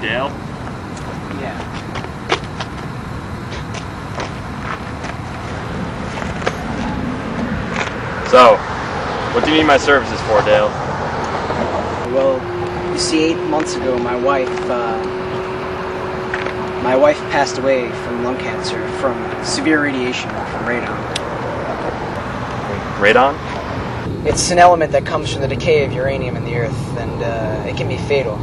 Dale? Yeah. So, what do you need my services for, Dale? Well, you see, 8 months ago, my wife passed away from lung cancer from severe radiation from radon. Radon? It's an element that comes from the decay of uranium in the earth, and it can be fatal.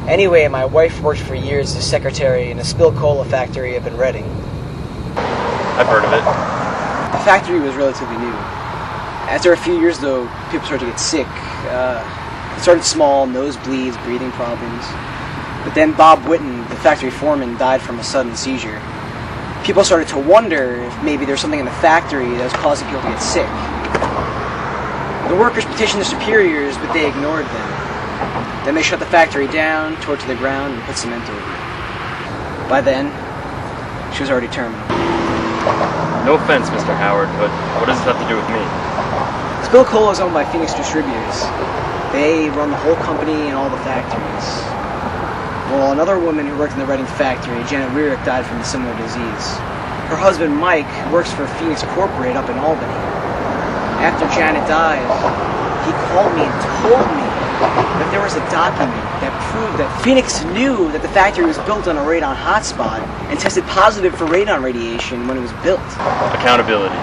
Anyway, my wife worked for years as secretary in a spilled cola factory up in Reading. I've heard of it. The factory was relatively new. After a few years, though, people started to get sick. It started small, nosebleeds, breathing problems. But then Bob Whitten, the factory foreman, died from a sudden seizure. People started to wonder if maybe there's something in the factory that was causing people to get sick. The workers petitioned their superiors, but they ignored them. Then they shut the factory down, tore it to the ground, and put cement over it. By then, she was already terminal. No offense, Mr. Howard, but what does this have to do with me? Spill Cola is owned by Phoenix Distributors. They run the whole company and all the factories. Well, another woman who worked in the Reading factory, Janet Weirick, died from a similar disease. Her husband, Mike, works for Phoenix Corporate up in Albany. After Janet died, he called me and told me that there was a document that proved that Phoenix knew that the factory was built on a radon hotspot and tested positive for radon radiation when it was built. Accountability.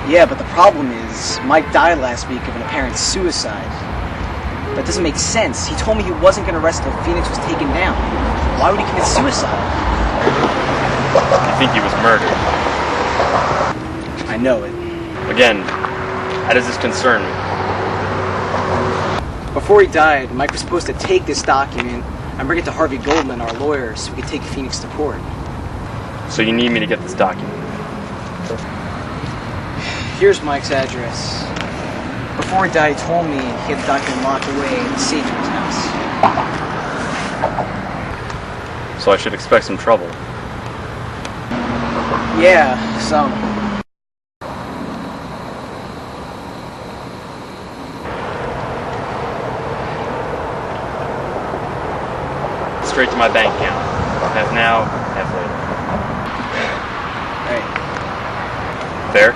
Yeah, but the problem is, Mike died last week of an apparent suicide. That doesn't make sense. He told me he wasn't going to rest until Phoenix was taken down. Why would he commit suicide? I think he was murdered. I know it. Again, how does this concern me? Before he died, Mike was supposed to take this document and bring it to Harvey Goldman, our lawyer, so we could take Phoenix to court. So you need me to get this document? Here's Mike's address. Before he died, he told me he had the document locked away in the safe in his house. So I should expect some trouble. Yeah, some. Straight to my bank account. Half now, half later. Right. Fair?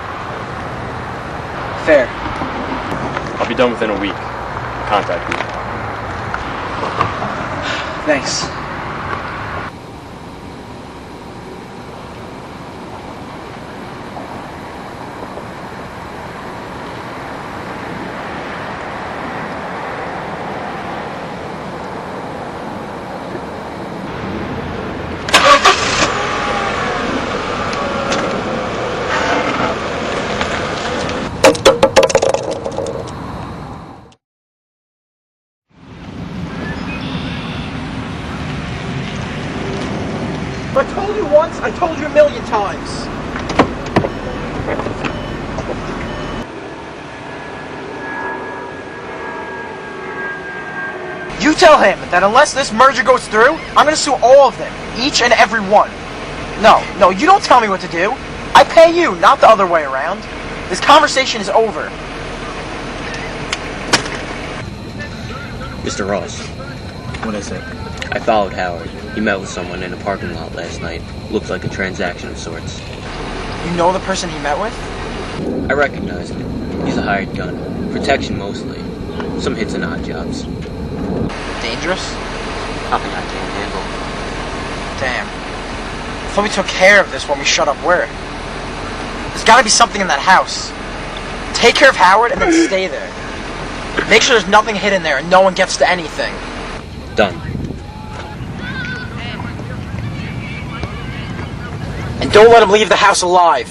Fair. I'll be done within a week. Contact me. Thanks. I told you once, I told you a million times. You tell him that unless this merger goes through, I'm gonna sue all of them, each and every one. No, you don't tell me what to do. I pay you, not the other way around. This conversation is over. Mr. Ross. What is it? I followed Howard. He met with someone in a parking lot last night. Looked like a transaction of sorts. You know the person he met with? I recognized him. He's a hired gun. Protection mostly. Some hits and odd jobs. Dangerous? Nothing I can't handle. Damn. I thought we took care of this when we shut up work. There's gotta be something in that house. Take care of Howard and then stay there. Make sure there's nothing hidden there and no one gets to anything. Done. And don't let him leave the house alive.